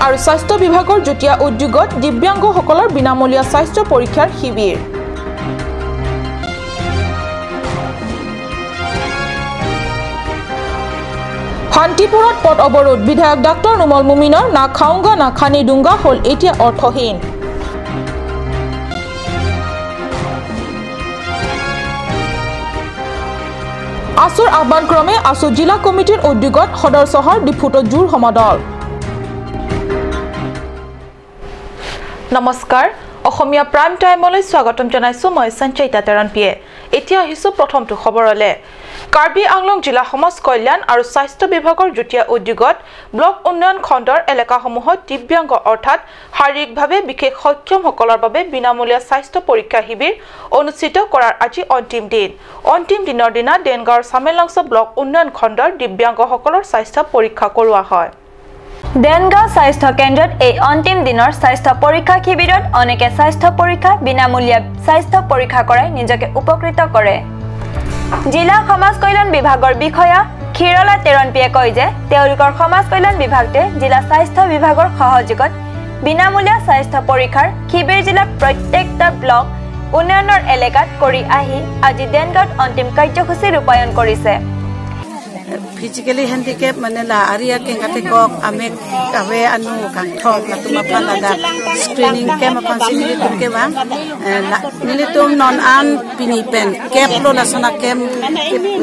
আৰু স্বাস্থ্য বিভাগৰ যুটীয়া উদ্যোগত দিব্যাংগসকলৰ বিনামূলীয়া স্বাস্থ্য পৰীক্ষাৰ শিবিৰ শান্তিপুৰত পথ অৱৰোধ বিধায়ক ডাক্তৰ নুমল মুমিনৰ না খাওঁগা না খানি দুংগা হল এতিয়া অৰ্থহীন আসুৰ আহ্বানক্ৰমে আসু জিলা কমিটিৰ উদ্যোগত সদৰ চহৰ ডিফুত জোৰ সমদল নমস্কাৰ অসমীয়া প্ৰাইম টাইমলৈ স্বাগতম জনাইছো মই সঞ্চয়িতা তেৰণপিয়ে এতিয়া আহিছো প্ৰথমটো খবৰলে কাৰ্বি আংলং জিলা সমাজ কল্যাণ আৰু স্বাস্থ্য বিভাগৰ যুটীয়া উদ্যোগত ব্লক উন্নয়ন খণ্ডৰ এলেকাসমূহত দিব্যাংগ অৰ্থাৎ শাৰীৰিকভাৱে বিশেষ সক্ষমসকলৰ বাবে বিনামূলীয়া স্বাস্থ্য পৰীক্ষা শিবিৰ অনুষ্ঠিত কৰাৰ আজি অন্তিম দিনৰ দিনা দেনগাঁৱৰ সামেলাংছ ব্লক উন্নয়ন খণ্ডৰ দিব্যাংগসকলৰ স্বাস্থ্য পৰীক্ষা কৰোৱা হয় দেনগাঁও স্বাস্থ্য কেন্দ্ৰত এই অন্তিম দিনৰ স্বাস্থ্য পৰীক্ষা শিবিৰত অনেকে স্বাস্থ্য পৰীক্ষা বিনামূলীয়া স্বাস্থ্য পৰীক্ষা কৰাই নিজকে উপকৃত কৰে জিলা সমাজ কল্যাণ বিভাগৰ বিষয়া ক্ষীৰলা তেৰণপিয়ে কয় যে তেওঁলোকৰ সমাজ কল্যাণ বিভাগতে জিলা স্বাস্থ্য বিভাগৰ সহযোগত বিনামূলীয়া স্বাস্থ্য পৰীক্ষাৰ শিবিৰ জিলাৰ প্ৰত্যেকটা ব্লক উন্নয়নৰ এলেকাত কৰি আহি আজি দেনগাঁৱত অন্তিম কাৰ্যসূচী ৰূপায়ণ কৰিছে physically handicap manela area ke ngate kok ame kawe anu kang thok la tuma phalada screening kem apan sinili tum ke bang nili tum non an pini pen cap lo la sona kem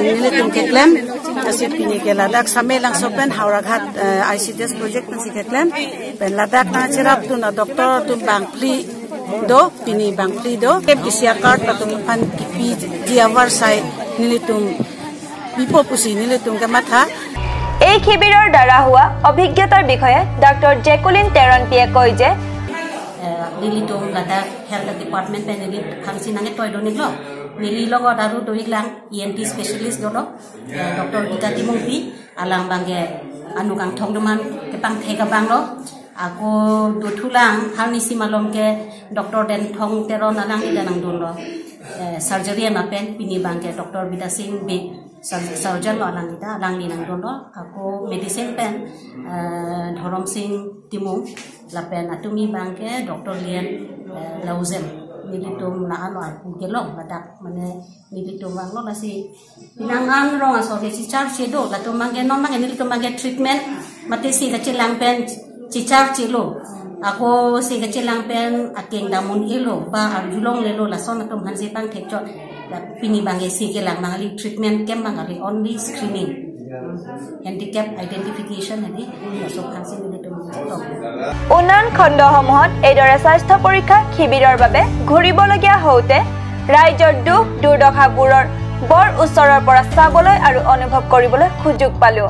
nili tum ke klem asit pini ke ladak samelang sopen hauraghat ICDS project nasi ke klem pen ladak na cherap tu na doctor tum bang pli do pini bang pli do ke PCR card la tum pan pi diawar sai nili tum এই শিবিৰৰ দ্বাৰা হোৱা অভিজ্ঞতাৰ বিষয়ে doctor Jacqueline তেৰণপিয়ে কয় যে নিলিটো লাটা health department পেনেলি ফাংচি নাঙে তই দনিলো নিলি লগত আৰু দৰিলাং ENT স্পেশালিষ্ট দলো ডক্টৰ গীতা তিমুপি আলাং বাংগে আনুকাং থংদমান কেপাং থেকা বাংলো আকৌ দুথুলাং হালনিসি মালমকে ডক্টৰ দেন থং তেৰন আলাং ইদানাং দলো সার্জারি নাপেন পিনি বাংগে ডক্টর বিদা সিং বি সার্জন আলাংগিতা আলাংলি নাং দলো আকৌ মেডিসিন পেন ধরম সিং তিমু লাপেন আতুমি বাংগে ডক্টর লিয়েন লাউজেম মিলিটুম না আলো গেলো লাদাক মানে মিলিটুম বাংলো লাসি পিনাঙ্গাং রং আসলে চিচার চেদো লাতো মাংগে নন মাংগে মিলিটুম মাংগে ট্রিটমেন্ট মাতে সি গাচে লাংপেন চিচার চেলো ako si kacilang pen ating damun ilo ba arjulong lelo lason atom hansi pang thekjot pini bange si kelang mangali treatment kem mangali only screening handicap identification hadi so hansi nito উন্নয়ন খণ্ডসমূহত এইদৰে স্বাস্থ্য পৰীক্ষা শিবিৰৰ বাবে ঘূৰিবলগীয়া হওঁতে ৰাজ্যৰ দুখ দুৰ্দশাবোৰৰ বৰ ওচৰৰ পৰা চাবলৈ আৰু অনুভৱ কৰিবলৈ সুযোগ পালো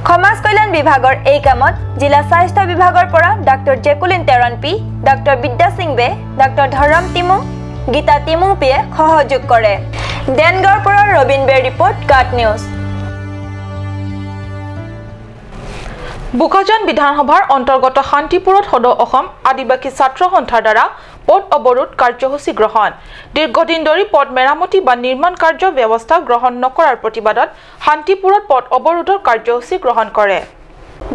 সমাজ কল্যাণ বিভাগৰ এই কামত জিলা স্বাস্থ্য বিভাগৰ পৰা ডক্টৰ জেকুলিন তেৰণপি ডক্টৰ বিদ্যা সিং বে ডক্টৰ ধৰম তিমু গীতা তিমুপিয়ে সহযোগ কৰে দেনগাঁৱৰ পৰা ৰবিন বে ৰিপৰ্ট কাট নিউজ বুকাজান বিধানসভাৰ অন্তৰ্গত শান্তিপুৰত সদৌ অসম আদিবাসী ছাত্ৰ সন্থাৰ দ্বাৰা পথ অৱৰোধ কাৰ্যসূচী গ্ৰহণ দীৰ্ঘদিন ধৰি পথ মেৰামতি বা নিৰ্মাণ কাৰ্য ব্যৱস্থা গ্ৰহণ নকৰাৰ প্ৰতিবাদত শান্তিপুৰত পথ অৱৰোধৰ কাৰ্যসূচী গ্ৰহণ কৰে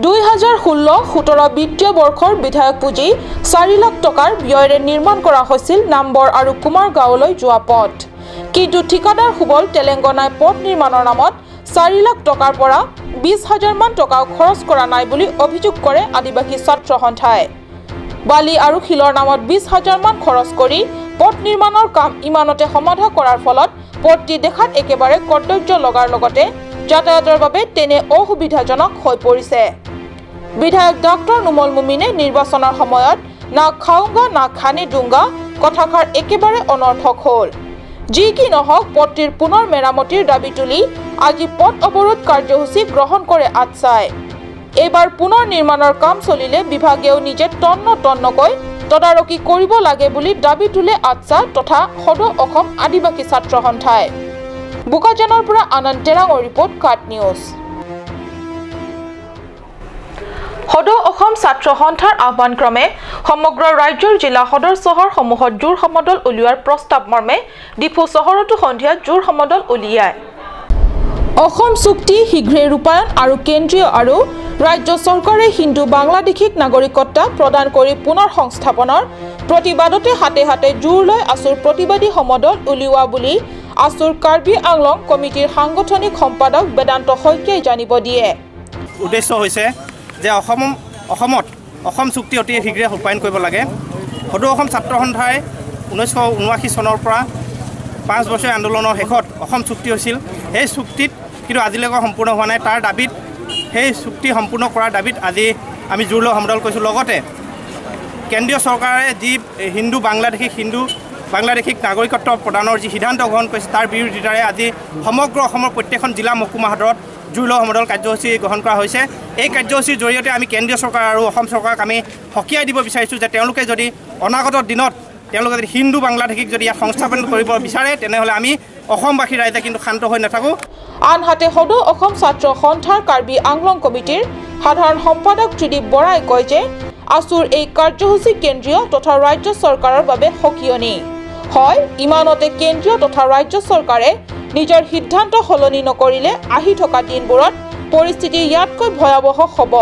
2016-17 বিত্তীয় বৰ্ষৰ বিধায়ক পুঁজি 4 লাখ টকাৰ ব্যয়েৰে নিৰ্মাণ কৰা হৈছিল নাম্বৰ আৰু কুমাৰ গাঁৱলৈ যোৱা পথ কিন্তু ঠিকাদাৰ সুবল তেলেংগানাই পথ নিৰ্মাণৰ নামত 4 লাখ টকাৰ পৰা 20,000 মান টকা খৰচ কৰা নাই বুলি অভিযোগ কৰে আদিবাসী ছাত্ৰ সন্থাই বালি আৰু শিলৰ নামত 20,000 মান খৰচ কৰি পথ নিৰ্মাণৰ কাম ইমানতে সমাধা কৰাৰ ফলত পথটি দেখাত একেবাৰে কৰ্তব্য লগাৰ লগতে যাতায়াতৰ বাবে তেনে অসুবিধাজনক হৈ পৰিছে বিধায়ক ডক্টৰ নুমল মুমিনে নিৰ্বাচনৰ সময়ত না খাওঁগা না খানি দুংগা কথাষাৰ একেবাৰে অনৰ্থক হ'ল যি কি নহওক পথটিৰ পুনৰ মেৰামতিৰ দাবী তুলি আজি পথ অৱৰোধ কাৰ্যসূচী গ্ৰহণ কৰে আটছাই এবাৰ পুনৰ নিৰ্মাণৰ কাম চলিলে বিভাগেও নিজে তন্নকৈ তদাৰকি কৰিব লাগে বুলি দাবী তুলে আটছা তথা সদৌ অসম আদিবাসী ছাত্ৰ সন্থাই বুকাজানৰ পৰা আনন্দ তেৰাঙৰ ৰিপৰ্ট কাট নিউজ সদৌ অসম ছাত্ৰ সন্থাৰ আহ্বানক্ৰমে সমগ্ৰ ৰাজ্যৰ জিলা সদৰ চহৰসমূহত জোৰ সমদল উলিওৱাৰ প্ৰস্তাৱ মৰ্মে ডিফু চহৰতো সন্ধিয়া জোৰ সমদল উলিয়ায় অসম চুক্তি শীঘ্ৰে ৰূপায়ণ আৰু কেন্দ্ৰীয় আৰু ৰাজ্য চৰকাৰে হিন্দু বাংলাদেশীক নাগৰিকত্ব প্ৰদান কৰি পুনৰ সংস্থাপনৰ প্ৰতিবাদতে হাতে হাতে জোৰ লৈ আছুৰ প্ৰতিবাদী সমদল উলিওৱা বুলি আছুৰ কাৰ্বি আংলং কমিটিৰ সাংগঠনিক সম্পাদক বেদান্ত শইকীয়াই জানিব দিয়ে। উদ্দেশ্য হৈছে যে অসমত অসম চুক্তি অতি শীঘ্ৰে ৰূপায়ণ কৰিব লাগে। সদৌ অসম ছাত্ৰ সন্থাই 1979 চনৰ পৰা 5 বছৰীয়া আন্দোলনৰ শেষত অসম চুক্তি হৈছিল। সেই চুক্তিত কিন্তু আজিলৈকে সম্পূৰ্ণ হোৱা নাই। তাৰ দাবীত সেই চুক্তি সম্পূৰ্ণ কৰাৰ দাবীত আজি আমি জোৰ লৈ সমদল কৰিছোঁ। লগতে কেন্দ্ৰীয় চৰকাৰে যি হিন্দু বাংলাদেশীক নাগৰিকত্ব প্ৰদানৰ যি সিদ্ধান্ত গ্ৰহণ কৰিছে তাৰ বিৰোধিতাৰে আজি সমগ্ৰ অসমৰ প্ৰত্যেকখন জিলা মহকুমা সদৰত জোৰ লৈ সমদল কাৰ্যসূচী গ্ৰহণ কৰা হৈছে। এই কাৰ্যসূচীৰ জৰিয়তে আমি কেন্দ্ৰীয় চৰকাৰ আৰু অসম চৰকাৰক আমি সকীয়াই দিব বিচাৰিছোঁ যে তেওঁলোকে যদি অনাগত দিনত তেওঁলোকে যদি হিন্দু বাংলাদেশীক যদি ইয়াত সংস্থাপন কৰিব বিচাৰে তেনেহ'লে আমি অসমবাসী ৰাইজে কিন্তু শান্ত হৈ নাথাকোঁ। আনহাতে সদৌ অসম ছাত্ৰ সন্থাৰ কাৰ্বি আংলং কমিটিৰ সাধাৰণ সম্পাদক ত্ৰিদীপ বৰাই কয় যে আছুৰ এই কাৰ্যসূচী কেন্দ্ৰীয় তথা ৰাজ্য চৰকাৰৰ বাবে সকিয়নি হয়। ইমানতে কেন্দ্ৰীয় তথা ৰাজ্য চৰকাৰে নিজৰ সিদ্ধান্ত সলনি নকৰিলে আহি থকা দিনবোৰত পৰিস্থিতি ইয়াতকৈ ভয়াৱহ হ'ব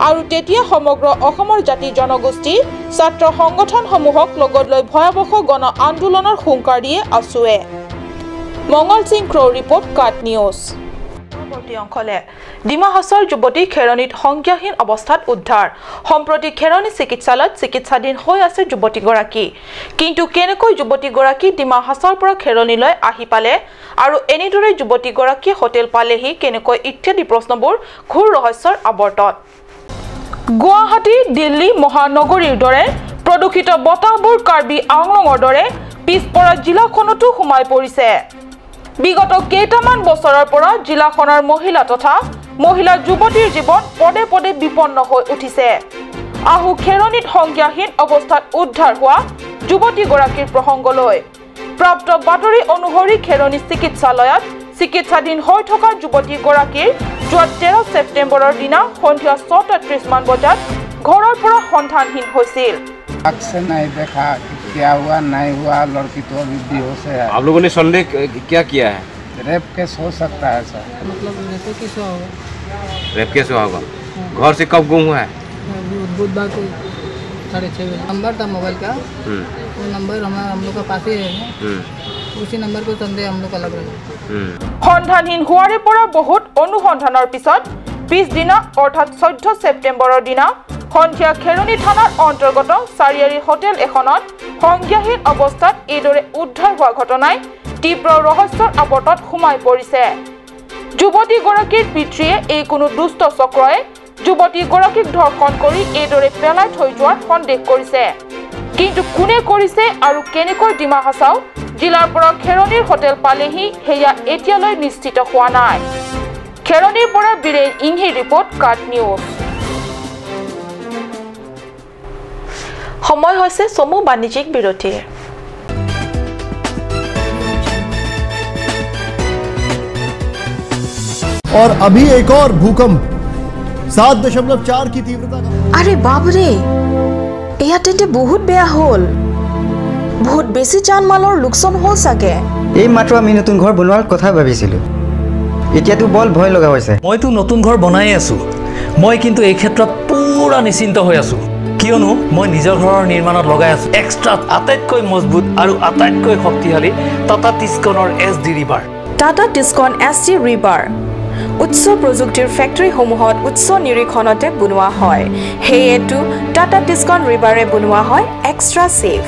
আৰু তেতিয়া সমগ্ৰ অসমৰ জাতি জনগোষ্ঠী ছাত্ৰ সংগঠনসমূহক লগত লৈ ভয়াৱহ গণ আন্দোলনৰ হুংকাৰ দিয়ে আছুৱে। মংগল সিং ক্ৰ ৰিপৰ্ট কাট নিউজ। পৰৱৰ্তী অংশলে ডিমা হাছাওৰ যুৱতী খেৰণীত সংজ্ঞাহীন অৱস্থাত উদ্ধাৰ। সম্প্ৰতি খেৰণী চিকিৎসালয়ত চিকিৎসাধীন হৈ আছে যুৱতীগৰাকী। কিন্তু কেনেকৈ যুৱতীগৰাকী ডিমা হাছাওৰ পৰা খেৰণীলৈ আহি পালে আৰু এনেদৰে যুৱতীগৰাকীয়ে হোটেল পালেহি কেনেকৈ ইত্যাদি প্ৰশ্নবোৰ ঘূৰ ৰহস্যৰ আৱৰ্তত। গুৱাহাটী দিল্লী মহানগৰীৰ দৰে প্ৰদূষিত বতাহবোৰ কাৰ্বি আংলঙৰ দৰে পিছপৰা জিলাখনতো সোমাই পৰিছে। বিগত কেইটামান বছৰৰ পৰা জিলাখনৰ মহিলা তথা মহিলা যুৱতীৰ জীৱন পদে পদে বিপন্ন হৈ উঠিছে। আহু খেৰণীত সংজ্ঞাহীন অৱস্থাত উদ্ধাৰ হোৱা যুৱতীগৰাকীৰ প্ৰসংগলৈ। প্ৰাপ্ত বাতৰি অনুসৰি খেৰণী চিকিৎসালয়ত চিকিৎসাধীন হৈ থকা যুৱতীগৰাকীৰ যোৱা 13 ছেপ্টেম্বৰৰ দিনা সন্ধিয়া 6:30 মান বজাত ঘৰৰ পৰা সন্ধানহীন হৈছিল। नहीं देखा क्या हुआ नहीं हुआ, लड़की तो अभी बेहोश है। आप लोगों ने संदेह क्या किया है? रेप केस हो सकता है सर। मतलब रेप केस हुआ होगा। रेप केस हुआ होगा। घर से कब गुम हुआ है? बुधवार को 6:30 बजे। नंबर था मोबाइल का, वो नंबर हम लोग का पास ही है। उसी नंबर को संदेह हम लोग का लग रहा है। সন্ধানহীন হোৱাৰে পৰা বহুত অনুসন্ধানৰ পিছত পিছদিনা অৰ্থাৎ 14 ছেপ্টেম্বৰৰ দিনা সন্ধিয়া খেৰণী থানাৰ অন্তৰ্গত চাৰিয়াৰী হোটেল এখনত সংজ্ঞাহীন অৱস্থাত এইদৰে উদ্ধাৰ হোৱা ঘটনাই তীব্ৰ ৰহস্যৰ আৱৰ্তত সোমাই পৰিছে। যুৱতীগৰাকীৰ পিতৃয়ে এই কোনো দুষ্ট চক্ৰই যুৱতীগৰাকীক ধৰ্ষণ কৰি এইদৰে পেলাই থৈ যোৱাৰ সন্দেহ কৰিছে। কিন্তু কোনে কৰিছে আৰু কেনেকৈ ডিমা হাছাও জিলাৰ পৰা খেৰণীৰ হোটেল পালেহি সেয়া এতিয়ালৈ নিশ্চিত হোৱা নাই। খেৰণীৰ পৰা বীৰেন ইংহিৰ ৰিপৰ্ট কাট নিউজ। সময় হৈছে চমু বাণিজ্যিক বিৰতিৰ। और अभी एक और भूकंप 7.4 की तीव्रता का। अरे बाप रे, एया तेंते बहुत बेया होल। बहुत बेसी जान माলৰ লোকসান হল সাগে। এই মাত্ৰ আমি নতুন ঘৰ বনোৱাৰ কথা ভাবিছিলো, এতিয়াতো বল ভয় লগা হৈছে। মইতো নতুন ঘৰ বনাই আছো, মই কিন্তু এই ক্ষেত্ৰত পুৰা নিশ্চিন্ত হৈ আছো, কিয়নো মই নিজৰ ঘৰৰ নিৰ্মাণত লগাই আছো এক্সট্ৰা আটাইতকৈ মজবুত আৰু আটাইতকৈ শক্তিশালী টাটা টিস্কনৰ SD ৰিভাৰ। টাটা টিস্কন SD ৰিভাৰ উচ্চ প্ৰযুক্তিৰ ফেক্টৰীসমূহত উচ্চ নিৰীক্ষণতে বনোৱা হয়। হেয়েটো টাটা টিস্কন ৰিভাৰে বনোৱা হয় extra safe.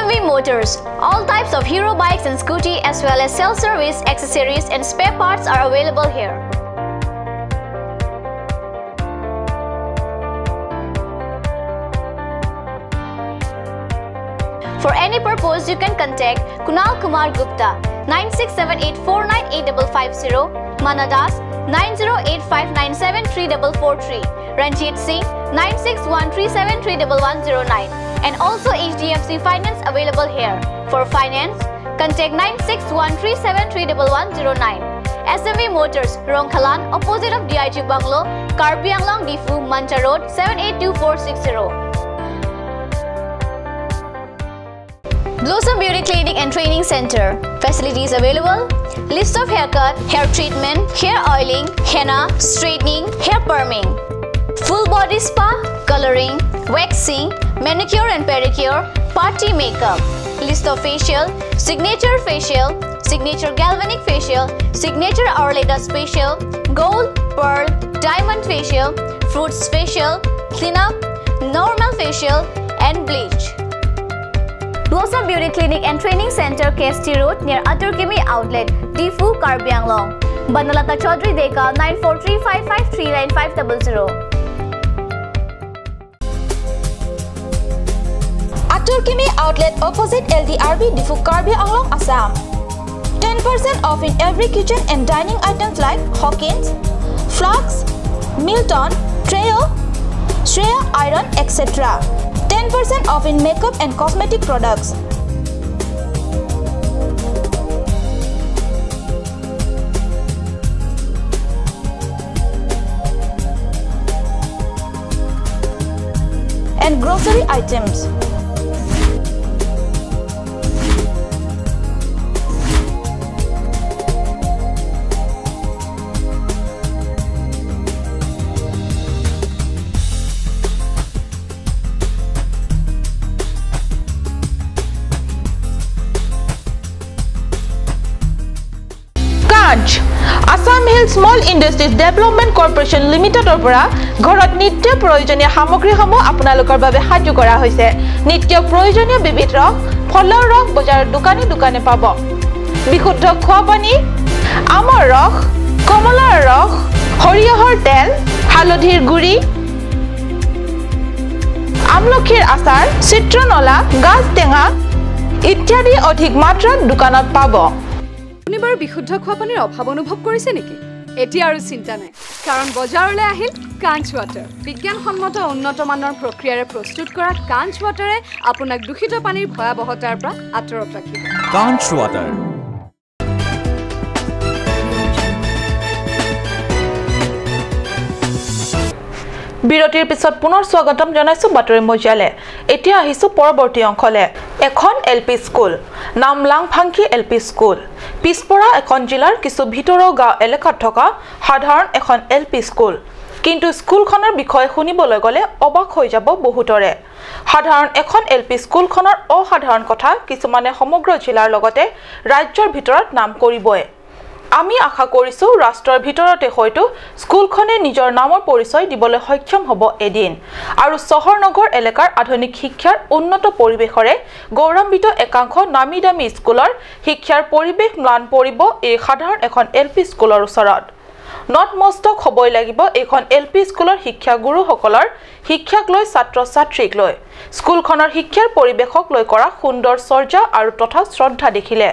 SMV Motors. All types of Hero bikes and scooty as well as self-service, accessories and spare parts are available here. For any purpose, you can contact Kunal Kumar Gupta 9678498550, Manadas 9085973443, Ranjit Singh 9613731109, and also HDFC Finance available here. For finance, contact 9613731109. SMV Motors, Rongkhalan, opposite of DIG Bungalow, Karbi Anglong Difu, Mancha Road, 782460. Blossom Beauty Clinic and Training Center. Facilities available: list of haircut, hair treatment, hair oiling, henna, straightening, hair perming, full body spa, coloring, waxing, manicure and pedicure, party makeup. List of facial: signature galvanic facial, signature Aurelatus facial, gold, pearl, diamond facial, fruits facial, cleanup, normal facial, and bleach. Blossom Beauty Clinic and Training Center, KST Road, near Atur Kimi Outlet, Difu, Karbi Anglong. Banalata Chaudhary Deka, 9435539500. Atur Kimi Outlet, opposite LDRB, Difu, Karbi Anglong, Assam. 10% off in every kitchen and dining items like Hawkins, Flux, Milton, Treo, Shreya Iron, etc. 10% off in makeup and cosmetic products. And grocery items. Assam Hill Small Industries Development Corporation Limited opera ঘৰত নিত্য প্ৰয়োজনীয় সামগ্ৰীসমূহ আপোনালোকৰ বাবে সাজু কৰা হৈছে। নিত্য প্ৰয়োজনীয় বিবিধ ৰস, ফলৰ ৰস বজাৰৰ দোকানে পাব। বিশুদ্ধ খোৱা পানী, আমৰ ৰস, কমলাৰ ৰস, সৰিয়হৰ তেল, হালধিৰ গুড়ি, আমলখিৰ আচাৰ, চিত্ৰনলা, গাজ টেঙা ইত্যাদি অধিক মাত্ৰাত দোকানত পাব। শনিবাৰ বিশুদ্ধ খোৱা পানীৰ অভাৱ অনুভৱ কৰিছে নেকি? এতিয়া আৰু চিন্তা নাই, কাৰণ বজাৰলৈ আহিল কাঞ্চ ৱাটাৰ। বিজ্ঞানসন্মত উন্নত মানৰ প্ৰক্ৰিয়াৰে প্ৰস্তুত কৰা কাঞ্চ ৱাটাৰে আপোনাক দূষিত পানীৰ ভয়াৱহতাৰ পৰা আঁতৰত ৰাখিব। কাঞ্চ ৱাটাৰ। বিৰতিৰ পিছত পুনৰ স্বাগতম জনাইছো বাতৰি মজিয়ালে। এতিয়া আহিছো পৰৱৰ্তী অংশলে। এখন এলপি স্কুল, নাম লাংফাংকি এলপি স্কুল। পিছপৰা এখন জিলাৰ কিছু ভিতৰৰ গাঁও এলেকাত থকা সাধাৰণ এখন এলপি স্কুল। কিন্তু স্কুলখনৰ বিষয়ে শুনিবলৈ গ'লে অবাক হৈ যাব বহুতৰে। সাধাৰণ এখন এলপি স্কুলখনৰ অসাধাৰণ কথা কিছুমানে সমগ্ৰ জিলাৰ লগতে ৰাজ্যৰ ভিতৰত নাম কৰিবই। আমি আশা কৰিছো ৰাষ্ট্ৰৰ ভিতৰতে হয়তো স্কুলখনে নিজৰ নামৰ পৰিচয় দিবলৈ সক্ষম হ'ব এদিন আৰু চহৰ নগৰ এলেকাৰ আধুনিক শিক্ষাৰ উন্নত পৰিৱেশৰে গৌৰৱান্বিত একাংশ নামী দামী স্কুলৰ শিক্ষাৰ পৰিৱেশ ম্লান পৰিব এই সাধাৰণ এখন এলপি স্কুলৰ ওচৰত। নতমস্তক হ'বই লাগিব এইখন এলপি স্কুলৰ শিক্ষাগুৰুসকলৰ শিক্ষাক লৈ ছাত্ৰ ছাত্ৰীক লৈ স্কুলখনৰ শিক্ষাৰ পৰিৱেশক লৈ কৰা সুন্দৰ চৰ্যা আৰু তথা শ্ৰদ্ধা দেখিলে।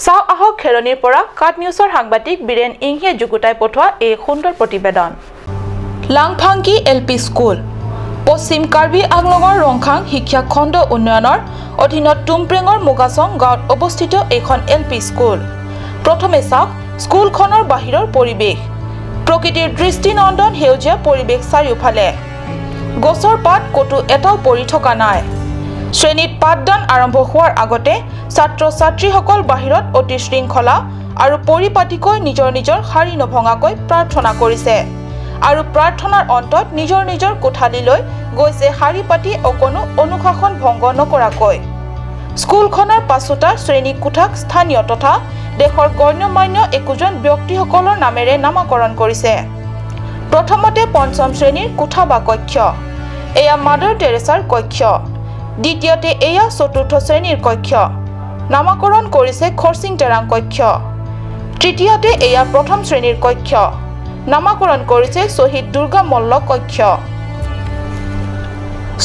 চাও আহক খেৰণীৰ পৰা কাট নিউজৰ সাংবাদিক বীৰেন ইংহিয়ে যুগুতাই পঠোৱা এই সুন্দৰ প্ৰতিবেদন। লাংফাংকি এলপি স্কুল পশ্চিম কাৰ্বি আংলঙৰ ৰংখাং শিক্ষা খণ্ড উন্নয়নৰ অধীনত টুমপ্ৰেঙৰ মুগাচং গাঁৱত অৱস্থিত এইখন এলপি স্কুল। প্ৰথমে চাওক স্কুলখনৰ বাহিৰৰ পৰিৱেশ। প্ৰকৃতিৰ দৃষ্টিনন্দন সেউজীয়া পৰিৱেশ চাৰিওফালে। গছৰ পাত ক'তো এটাও পৰি থকা নাই। শ্ৰেণীত পাঠদান আৰম্ভ হোৱাৰ আগতে ছাত্ৰ ছাত্ৰীসকল বাহিৰত অতি শৃংখলা আৰু পৰিপাটিকৈ নিজৰ শাৰী নভঙাকৈ প্ৰাৰ্থনা কৰিছে আৰু প্ৰাৰ্থনাৰ অন্তত নিজৰ কোঠালীলৈ গৈছে শাৰী পাতি অকণো অনুশাসন ভংগ নকৰাকৈ। স্কুলখনৰ পাছোতা শ্ৰেণী কোঠাক স্থানীয় তথা দেশৰ গণ্যমান্য একোজন ব্যক্তিসকলৰ নামেৰে নামাকৰণ কৰিছে। প্ৰথমতে পঞ্চম শ্ৰেণীৰ কোঠা বা কক্ষ, এয়া মাদাৰ টেৰেছাৰ কক্ষ। দ্বিতীয়তে এয়া চতুৰ্থ শ্ৰেণীৰ কক্ষ নামাকৰণ কৰিছে খৰচিং টেৰাং কক্ষ তৃতীয়তে এয়া প্ৰথম শ্ৰেণীৰ কক্ষ নামাকৰণ কৰিছে শহীদ দুৰ্গা মল্ল কক্ষ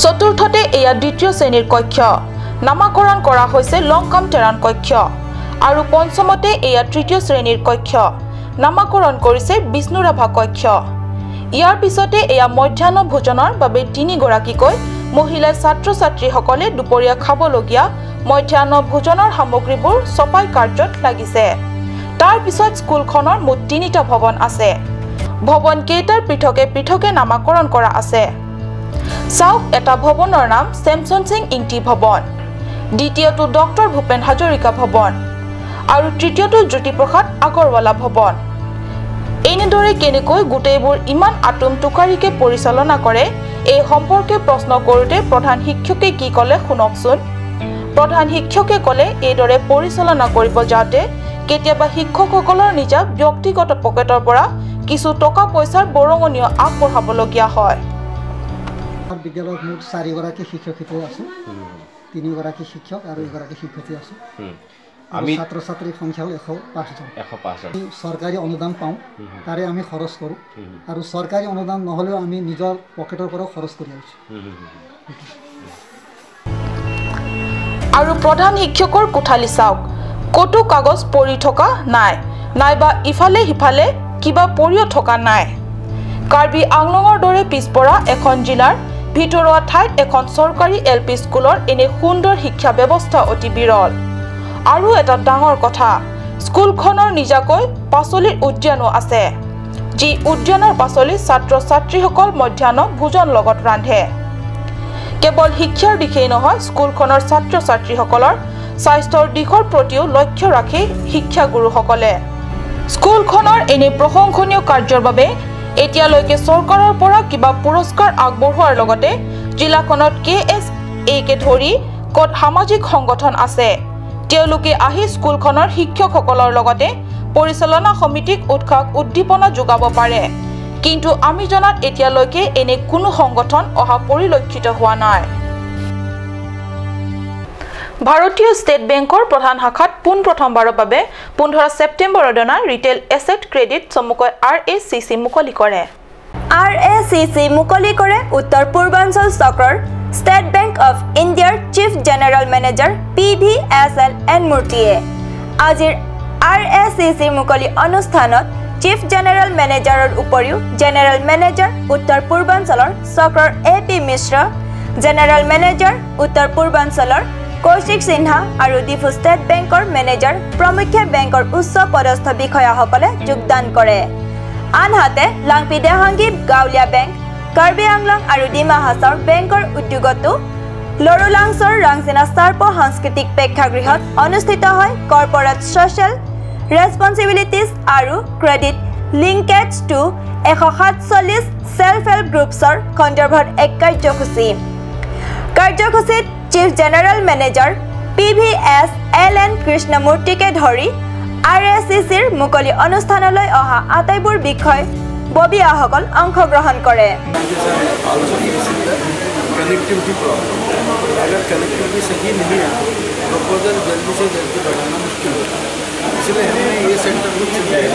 চতুৰ্থতে এয়া দ্বিতীয় শ্ৰেণীৰ কক্ষ নামাকৰণ কৰা হৈছে লংকাম টেৰাং কক্ষ আৰু পঞ্চমতে এয়া তৃতীয় শ্ৰেণীৰ কক্ষ নামাকৰণ কৰিছে বিষ্ণুৰাভা কক্ষ ইয়াৰ পিছতে এয়া মধ্যাহ্ন ভোজনৰ বাবে 3 গৰাকীকৈ মহিলা ছাত্ৰ ছাত্ৰীসকলে দুপৰীয়া খাবলগীয়া মধ্যাহ্ন ভোজনৰ সামগ্ৰীবোৰ সপাই কাৰ্যত লাগিছে তাৰ পিছত স্কুলখনৰ মুঠ 3টা ভৱন আছে ভৱন কেইটাৰ পৃথকে নামাকৰণ কৰা আছে চাওক এটা ভৱনৰ নাম স্যামছন সিং ইংটি ভৱন দ্বিতীয়টো ডক্টৰ ভূপেন হাজৰিকা ভৱন আৰু তৃতীয়টো জ্যোতিপ্ৰসাদ আগৰৱালা ভৱন এনেদৰে কেনেকৈ গোটেইবোৰ ইমান আটুম টুকাৰিকে পৰিচালনা কৰে এই সম্পৰ্কে প্ৰশ্ন কৰোতে প্ৰধান শিক্ষকে কি ক'লে শুনকচোন প্ৰধান শিক্ষকে ক'লে এইদৰে পৰিচালনা কৰিব যাওঁতে কেতিয়াবা শিক্ষকসকলৰ নিজা ব্যক্তিগত পকেটৰ পৰা কিছু টকা পইচাৰ বৰঙণিও আগবঢ়াবলগীয়া হয় বিদ্যালয়ত মুঠ 4 গৰাকী শিক্ষক আছে 3 গৰাকী শিক্ষক আৰু 1 গৰাকী শিক্ষয়িত্ৰী আছে আমি ছাত্ৰ ছাত্ৰীৰ সংখ্যা 105 জন চৰকাৰী অনুদান পাওঁ তাৰে আমি খৰচ কৰোঁ আৰু চৰকাৰী অনুদান নহলেও আমি নিজৰ পকেটৰ পৰা খৰচ কৰি আছো আৰু প্ৰধান শিক্ষকৰ কোঠালি চাওক কটো কাগজ পৰি থকা নাই নাইবা ইফালে হিফালে কিবা পৰিও থকা নাই কাৰ্বি আংলঙৰ দৰে পিছপৰা এখন জিলাৰ ভিতৰুৱা ঠাইত এখন চৰকাৰী এলপি স্কুলৰ এনে সুন্দৰ শিক্ষা ব্যৱস্থা অতি বিৰল আৰু এটা ডাঙৰ কথা স্কুলখনৰ নিজাকৈ পাচলিৰ উদ্যানো আছে যি উদ্যানৰ পাচলি ছাত্ৰ ছাত্ৰীসকল মধ্যাহ্ন ভোজন লগত ৰান্ধে কেৱল শিক্ষাৰ দিশেই নহয় স্কুলখনৰ ছাত্ৰ ছাত্ৰীসকলৰ স্বাস্থ্যৰ দিশৰ প্ৰতিও লক্ষ্য ৰাখি শিক্ষাগুৰুসকলে স্কুলখনৰ এনে প্ৰশংসনীয় কাৰ্যৰ বাবে এতিয়ালৈকে চৰকাৰৰ পৰা কিবা পুৰস্কাৰ আগবঢ়োৱাৰ লগতে জিলাখনত KSAকে ধৰি কত সামাজিক সংগঠন আছে তেওঁলোকে আহি স্কুলখনৰ শিক্ষকসকলৰ লগতে পৰিচালনা সমিতিক উৎসাহ উদ্দীপনা যোগাব পাৰে কিন্তু আমি জনাত এতিয়ালৈকে এনে কোনো সংগঠন অহা পৰিলক্ষিত হোৱা নাই ভাৰতীয় ষ্টেট বেংকৰ প্ৰধান শাখাত প্ৰথমবাৰৰ বাবে 15 ছেপ্টেম্বৰৰ দিনা ৰিটেইল এছেট ক্ৰেডিট চমুকৈ RACC মুকলি কৰে RACC মুকলি কৰে উত্তৰ পূৰ্বাঞ্চল চক্ৰৰ ষ্টেট বেংক অফ ইণ্ডিয়াৰ chief general manager PVSL N মূৰ্তিয়ে আজিৰ RACC মুকলি অনুষ্ঠানত চিফ জেনেৰেল মেনেজাৰৰ উপৰিও জেনেৰেল মেনেজাৰ উত্তৰ পূৰ্বাঞ্চলৰ চক্ৰৰ AP মিশ্ৰ জেনেৰেল মেনেজাৰ উত্তৰ পূৰ্বাঞ্চলৰ কৌশিক সিনহা আৰু ডিফু ষ্টেট বেংকৰ মেনেজাৰ প্ৰমুখ্য বেংকৰ উচ্চ পদস্থ বিষয়াসকলে যোগদান কৰে আনহাতে লাংপি দেহাংগী গাঁৱলীয়া বেংক কাৰ্বি আংলং আৰু ডিমা হাছাওৰ বেংকৰ উদ্যোগতো লৰুলাংছৰ ৰাংচিনা চাৰ্প সাংস্কৃতিক প্ৰেক্ষাগৃহত অনুষ্ঠিত হয় কৰ্পৰেট ছ'চিয়েল ৰেছপন্সিবিলিটিজ আৰু credit linkage to 147 self help গ্ৰুপছৰ সন্দৰ্ভত এক কাৰ্যসূচীত chief general manager PVSL N কৃষ্ণমূৰ্তিকে ধৰি RACCৰ মুকলি অনুষ্ঠানলৈ অহা আটাইবোৰ বিষয় ববিয়াসকল অংশগ্ৰহণ কৰে कनेक्टिविटी प्रॉब्लम अगर कनेक्टिविटी सही नहीं है प्रपोजल जल्दी से जल्दी बढ़ाना मुश्किल होता है इसलिए हमने ये सेंटर को चुना है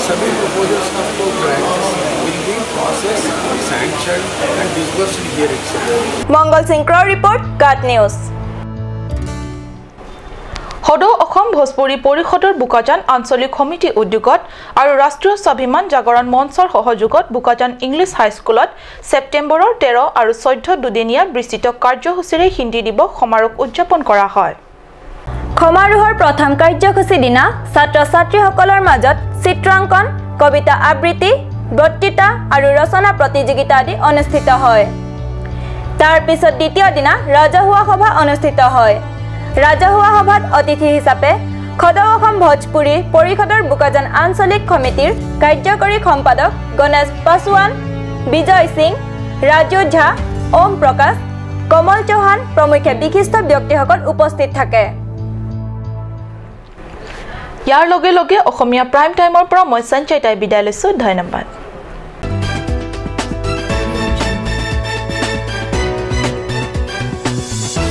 सभी प्रपोजल्स का branches will be process sanction and disbursed here itself Mangal Singh क्रो रिपोर्ट गाट न्यूज সদৌ অসম ভোজপুৰী পৰিষদৰ বুকাজান আঞ্চলিক সমিতি উদ্যোগত আৰু ৰাষ্ট্ৰীয় স্বাভিমান জাগৰণ মঞ্চৰ সহযোগত বুকাজান ইংলিছ হাইস্কুলত ছেপ্টেম্বৰৰ 13 আৰু 14 দুদিনীয়া বিস্তৃত কাৰ্যসূচীৰে হিন্দী দিৱস সমাৰোহ উদযাপন কৰা হয় সমাৰোহৰ প্ৰথম কাৰ্যসূচী দিনা ছাত্ৰ ছাত্ৰীসকলৰ মাজত চিত্ৰাংকন কবিতা আবৃত্তি বক্তৃতা আৰু ৰচনা প্ৰতিযোগিতা আদি অনুষ্ঠিত হয় তাৰ পিছত দ্বিতীয় দিনা ৰাজহুৱা সভা অনুষ্ঠিত হয় ৰাজহুৱা সভাত অতিথি হিচাপে সদৌ অসম ভোজপুৰী পৰিষদৰ বুকাজান আঞ্চলিক সমিতিৰ কাৰ্যকৰী সম্পাদক গণেশ পাছৱান বিজয় সিং ৰাজু ঝা ওম প্ৰকাশ কমল চৌহান প্ৰমুখ বিশিষ্ট ব্যক্তিসকল উপস্থিত থাকে ইয়াৰ লগে লগে অসমীয়া প্ৰাইম টাইমৰ পৰা মই সঞ্চয়তাই বিদায় লৈছো ধন্যবাদ